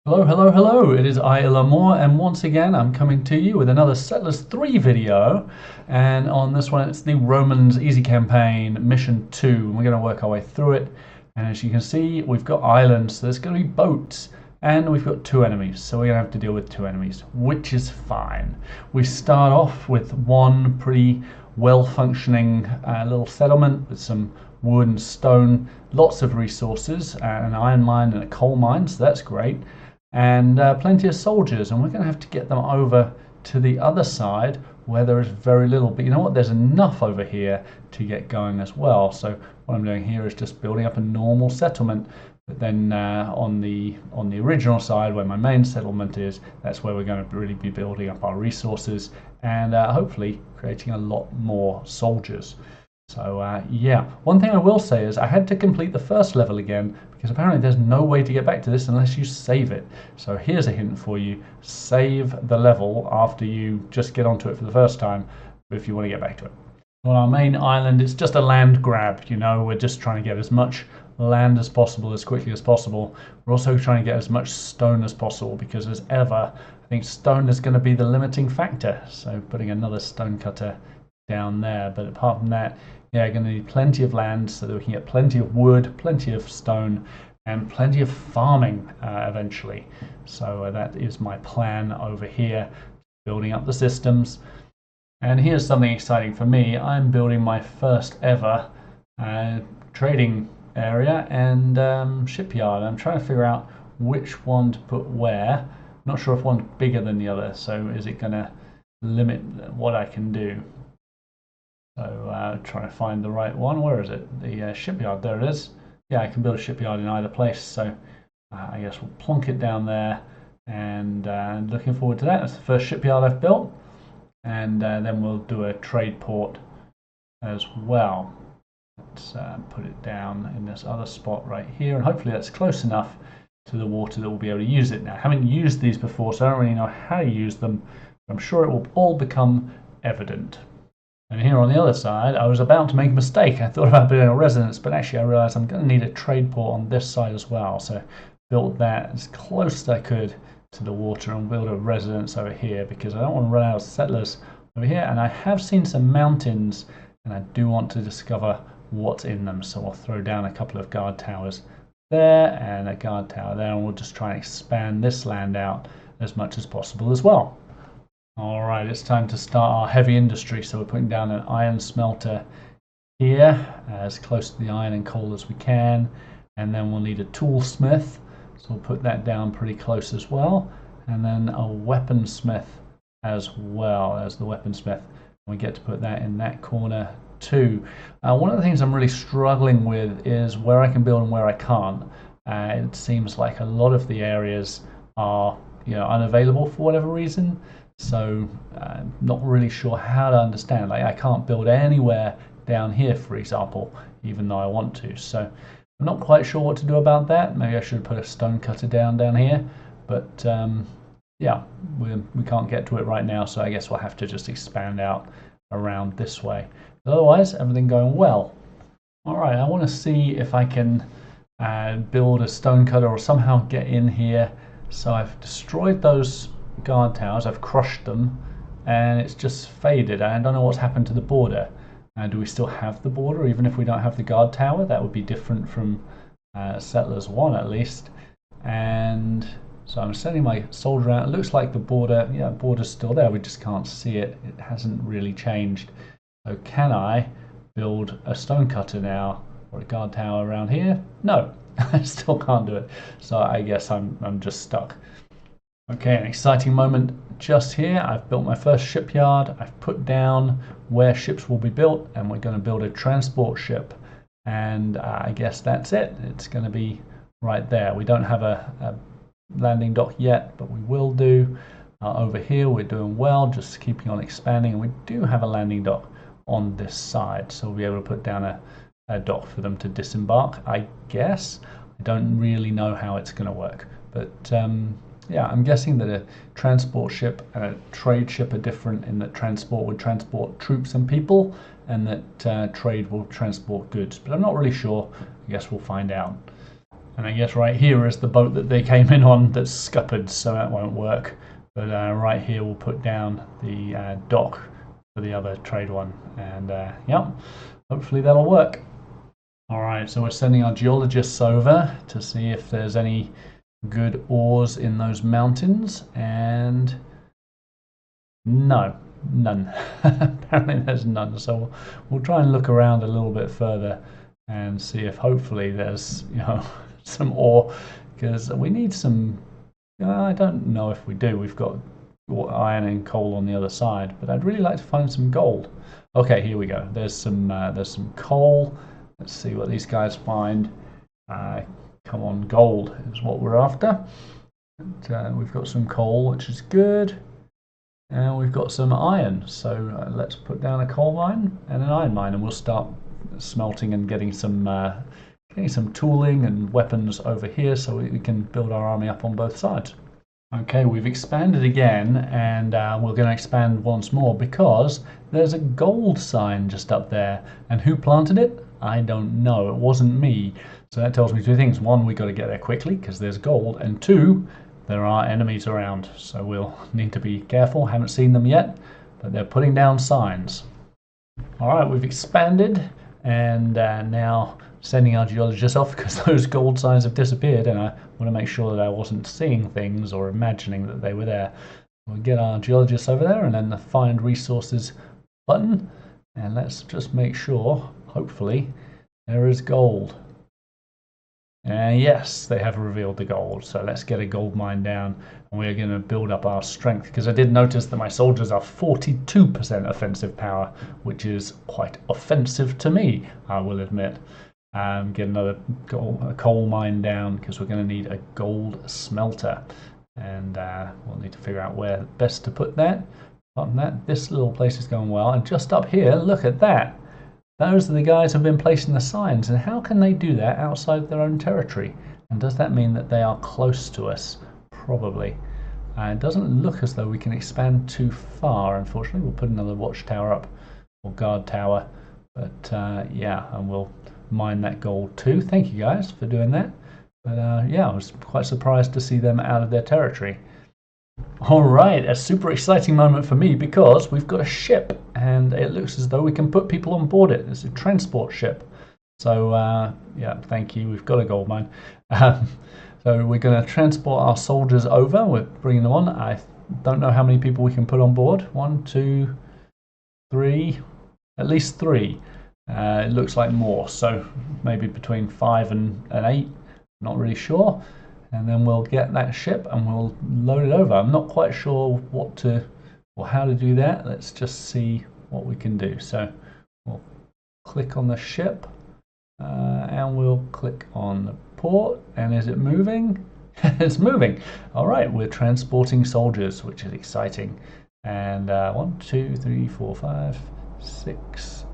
Hello, hello, hello. It is Ihlamur, and once again I'm coming to you with another Settlers 3 video. And on this one it's the Romans Easy Campaign Mission 2. And we're going to work our way through it. And as you can see, we've got islands, so there's going to be boats. And we've got two enemies, so we're going to have to deal with two enemies, which is fine. We start off with one pretty well-functioning little settlement with some wood and stone, lots of resources, an iron mine and a coal mine, so that's great. And plenty of soldiers, and we're going to have to get them over to the other side where there is very little, but you know what, there's enough over here to get going as well. So what I'm doing here is just building up a normal settlement, but then on the original side where my main settlement is, that's where we're going to really be building up our resources and hopefully creating a lot more soldiers. So yeah, one thing I will say is I had to complete the first level again because apparently there's no way to get back to this unless you save it. So here's a hint for you: save the level after you just get onto it for the first time if you want to get back to it. On our main island, it's just a land grab, you know, we're just trying to get as much land as possible as quickly as possible. We're also trying to get as much stone as possible because as ever, I think stone is going to be the limiting factor. So putting another stone cutter down there, but apart from that, yeah, going to need plenty of land so that we can get plenty of wood, plenty of stone, and plenty of farming eventually. So that is my plan over here, building up the systems. And here's something exciting for me. I'm building my first ever trading area and shipyard. I'm trying to figure out which one to put where. Not sure if one's bigger than the other, so is it going to limit what I can do? So trying to find the right one. Where is it? The shipyard. There it is. Yeah, I can build a shipyard in either place. So I guess we'll plonk it down there. And looking forward to that. That's the first shipyard I've built. And then we'll do a trade port as well. Let's put it down in this other spot right here. And hopefully that's close enough to the water that we'll be able to use it. Now, I haven't used these before, so I don't really know how to use them. But I'm sure it will all become evident. And here on the other side, I was about to make a mistake. I thought about building a residence, but actually I realized I'm going to need a trade port on this side as well. So built that as close as I could to the water and build a residence over here because I don't want to run out of settlers over here. And I have seen some mountains and I do want to discover what's in them. So I'll throw down a couple of guard towers there and a guard tower there, and we'll just try and expand this land out as much as possible as well. Alright, it's time to start our heavy industry, so we're putting down an iron smelter here, as close to the iron and coal as we can, and then we'll need a toolsmith, so we'll put that down pretty close as well, and then a weaponsmith as well as the weaponsmith. We get to put that in that corner too. One of the things I'm really struggling with is where I can build and where I can't. It seems like a lot of the areas are unavailable for whatever reason. So I'm not really sure how to understand. Like I can't build anywhere down here, for example, even though I want to. So I'm not quite sure what to do about that. Maybe I should put a stone cutter down here. But yeah, we can't get to it right now. So I guess we'll have to just expand out around this way. But otherwise, everything going well. All right, I want to see if I can build a stone cutter or somehow get in here. So I've destroyed those guard towers, I've crushed them, and it's just faded. I don't know what's happened to the border. Do we still have the border even if we don't have the guard tower? That would be different from Settlers 1 at least. And so I'm sending my soldier out. It looks like the border, yeah, border's still there, we just can't see it. It hasn't really changed. So can I build a stone cutter now or a guard tower around here? No, I still can't do it. So I guess I'm just stuck. Okay, an exciting moment just here. I've built my first shipyard. I've put down where ships will be built, and we're going to build a transport ship. And I guess that's it. It's going to be right there. We don't have a landing dock yet, but we will do. Over here, we're doing well, just keeping on expanding. And we do have a landing dock on this side, so we'll be able to put down a dock for them to disembark, I guess. I don't really know how it's going to work, but yeah, I'm guessing that a transport ship and a trade ship are different in that transport would transport troops and people and that trade will transport goods. But I'm not really sure. I guess we'll find out. And I guess right here is the boat that they came in on that's scuppered, so that won't work. But right here we'll put down the dock for the other trade one. And yeah, hopefully that'll work. Alright, so we're sending our geologists over to see if there's any good ores in those mountains. And no, none. Apparently there's none. So we'll try and look around a little bit further and see if hopefully there's, some ore, because we need some. I don't know if we do. We've got iron and coal on the other side, but I'd really like to find some gold. Okay, here we go. There's some coal. Let's see what these guys find. Come on, gold is what we're after. And, we've got some coal, which is good, and we've got some iron. So let's put down a coal mine and an iron mine, and we'll start smelting and getting some tooling and weapons over here so we can build our army up on both sides. Okay, we've expanded again, and we're going to expand once more because there's a gold sign just up there. And who planted it? I don't know. It wasn't me. So that tells me two things. One, we've got to get there quickly because there's gold. And two, there are enemies around. So we'll need to be careful. Haven't seen them yet, but they're putting down signs. All right, we've expanded, and now sending our geologists off because those gold signs have disappeared, and I want to make sure that I wasn't seeing things or imagining that they were there. We'll get our geologists over there and then the find resources button, and let's just make sure, hopefully, there is gold. And yes, they have revealed the gold, so let's get a gold mine down, and we're going to build up our strength, because I did notice that my soldiers are 42% offensive power, which is quite offensive to me, I will admit. Get another coal mine down because we're going to need a gold smelter, and we'll need to figure out where best to put that. Apart from that, this little place is going well, and just up here, look at that. Those are the guys who have been placing the signs, and how can they do that outside their own territory? And does that mean that they are close to us? Probably. It doesn't look as though we can expand too far, unfortunately. We'll put another watchtower up, or guard tower, but yeah, and we'll mine that gold too. Thank you guys for doing that. But yeah, I was quite surprised to see them out of their territory. All right, a super exciting moment for me because we've got a ship, and it looks as though we can put people on board it. It's a transport ship. So yeah, thank you. We've got a gold mine. So we're going to transport our soldiers over. We're bringing them on. I don't know how many people we can put on board. 1, 2, 3, at least 3. It looks like more, so maybe between 5 and 8, not really sure. And then we'll get that ship and we'll load it over. I'm not quite sure how to do that. Let's just see what we can do. So we'll click on the ship and we'll click on the port. And is it moving? It's moving. All right, we're transporting soldiers, which is exciting. And 1, 2, 3, 4, 5, 6,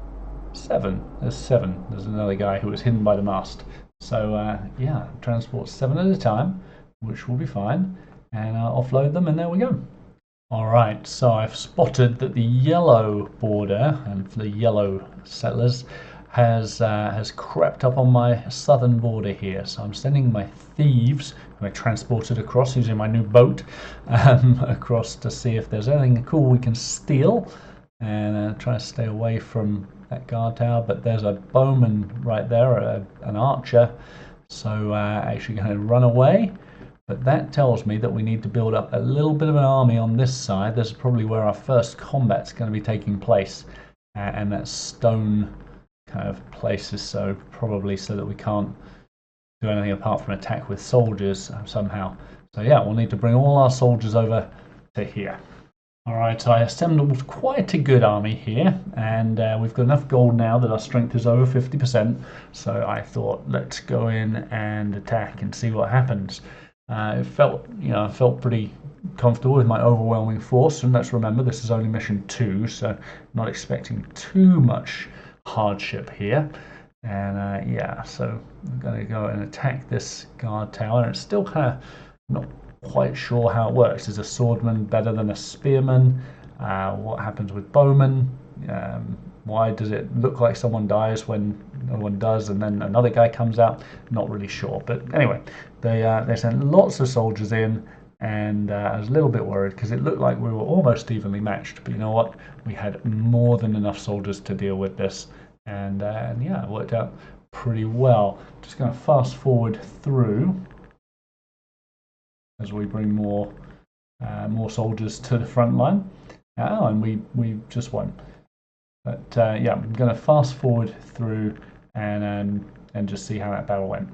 7. There's 7. There's another guy who was hidden by the mast. So yeah, transport 7 at a time, which will be fine, and offload them, and there we go. All right, so I've spotted that the yellow border and the yellow settlers has crept up on my southern border here. So I'm sending my thieves, who I transported across using my new boat, across to see if there's anything cool we can steal, and try to stay away from that guard tower. But there's a bowman right there, an archer, so actually going to run away. But that tells me that we need to build up a little bit of an army on this side. This is probably where our first combat's going to be taking place, and that stone kind of places, so probably so that we can't do anything apart from attack with soldiers somehow. So yeah, we'll need to bring all our soldiers over to here. Alright, so I assembled quite a good army here, and we've got enough gold now that our strength is over 50%, so I thought, let's go in and attack and see what happens. It felt pretty comfortable with my overwhelming force, and let's remember this is only mission 2, so not expecting too much hardship here. And yeah, so I'm going to go and attack this guard tower, and it's still kind of not quite sure how it works. Is a swordman better than a spearman? What happens with bowmen? Why does it look like someone dies when another one does, and then another guy comes out. Not really sure, but anyway, they sent lots of soldiers in, and I was a little bit worried because it looked like we were almost evenly matched. But you know what? We had more than enough soldiers to deal with this, and yeah, it worked out pretty well. Just going to fast forward through as we bring more soldiers to the front line. Oh, and we just won. But yeah, I'm going to fast forward through and just see how that battle went.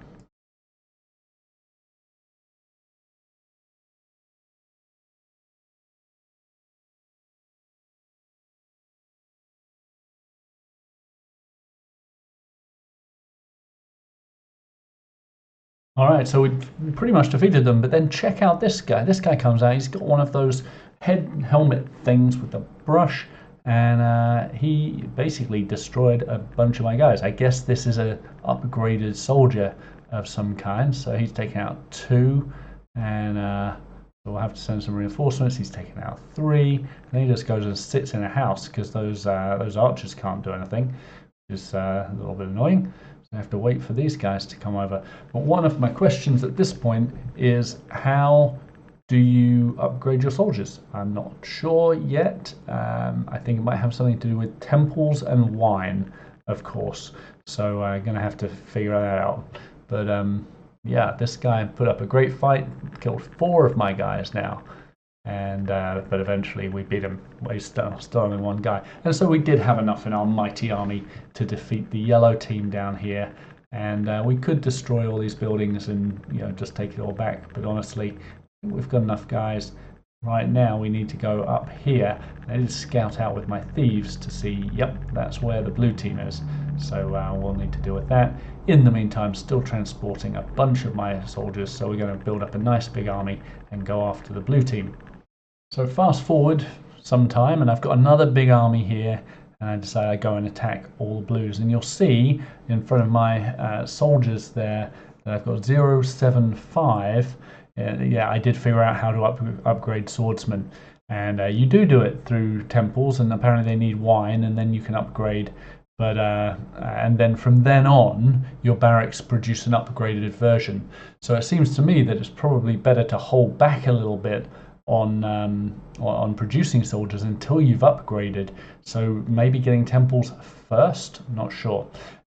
All right, so we pretty much defeated them, but then check out this guy. This guy comes out. He's got one of those helmet things with the brush, and he basically destroyed a bunch of my guys. I guess this is a upgraded soldier of some kind. So he's taken out 2, and we'll have to send some reinforcements. He's taken out 3, and then he just goes and sits in a house because those archers can't do anything, which is a little bit annoying. I have to wait for these guys to come over. But one of my questions at this point is, how do you upgrade your soldiers? I'm not sure yet. I think it might have something to do with temples and wine, of course. So I'm going to have to figure that out. But yeah, this guy put up a great fight, killed 4 of my guys now. And but eventually we beat him. He's still only 1 guy, and so we did have enough in our mighty army to defeat the yellow team down here, and we could destroy all these buildings and just take it all back. But honestly, we've got enough guys. Right now we need to go up here, and I did scout out with my thieves to see, yep, that's where the blue team is. So we'll need to deal with that. In the meantime, still transporting a bunch of my soldiers, so we're going to build up a nice big army and go after the blue team. So fast forward some time, and I've got another big army here, and I decide I go and attack all the blues. And you'll see in front of my soldiers there that I've got 075. Yeah, I did figure out how to upgrade swordsmen, and you do it through temples, and apparently they need wine, and then you can upgrade. But and then from then on, your barracks produce an upgraded version. So it seems to me that it's probably better to hold back a little bit on producing soldiers until you've upgraded. So maybe getting temples first? I'm not sure.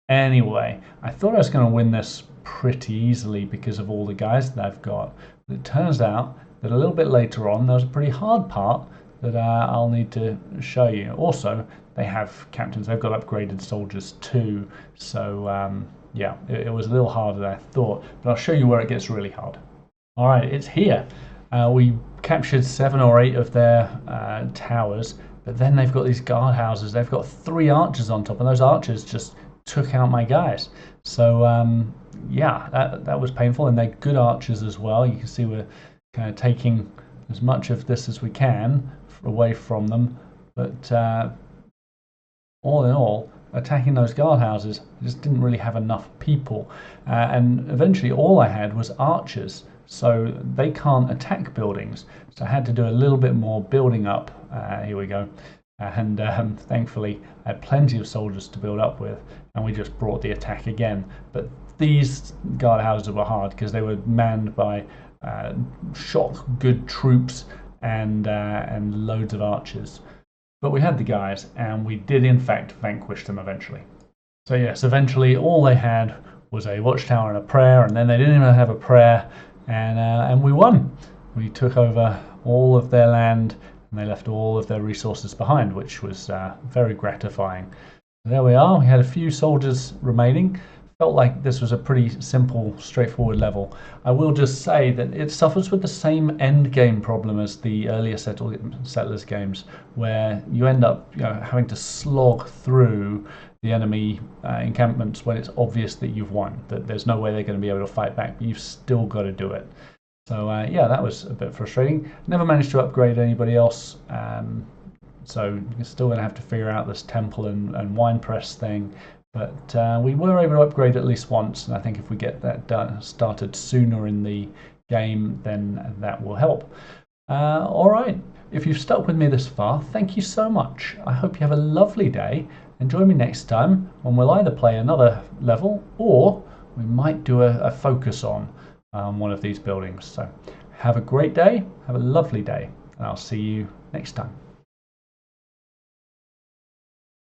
Anyway, I thought I was going to win this pretty easily because of all the guys that I've got. But it turns out that a little bit later on, there's a pretty hard part that I'll need to show you. Also, they have captains. They've got upgraded soldiers too. So yeah, it was a little harder than I thought. But I'll show you where it gets really hard. All right, it's here. We captured 7 or 8 of their towers, but then they've got these guardhouses. They've got 3 archers on top, and those archers just took out my guys. So yeah, that was painful, and they're good archers as well. You can see we're kind of taking as much of this as we can away from them, but all in all, attacking those guardhouses, I just didn't really have enough people, and eventually all I had was archers. So they can't attack buildings. So I had to do a little bit more building up. Here we go. And thankfully, I had plenty of soldiers to build up with, and we just brought the attack again. But these guardhouses were hard because they were manned by shock good troops and loads of archers. But we had the guys, and we did in fact vanquish them eventually. So yes, eventually all they had was a watchtower and a prayer, and then they didn't even have a prayer. And we won. We took over all of their land, and they left all of their resources behind, which was very gratifying. There we are. We had a few soldiers remaining. Felt like this was a pretty simple, straightforward level. I will just say that it suffers with the same end game problem as the earlier Settlers games, where you end up having to slog through the enemy encampments when it's obvious that you've won, that there's no way they're going to be able to fight back, but you've still got to do it. So yeah, that was a bit frustrating. Never managed to upgrade anybody else, so you're still going to have to figure out this temple and wine press thing. But we were able to upgrade at least once, and I think if we get that started sooner in the game, then that will help. All right, if you've stuck with me this far, thank you so much. I hope you have a lovely day, And join me next time when we'll either play another level or we might do a focus on one of these buildings. So have a great day, have a lovely day, and I'll see you next time.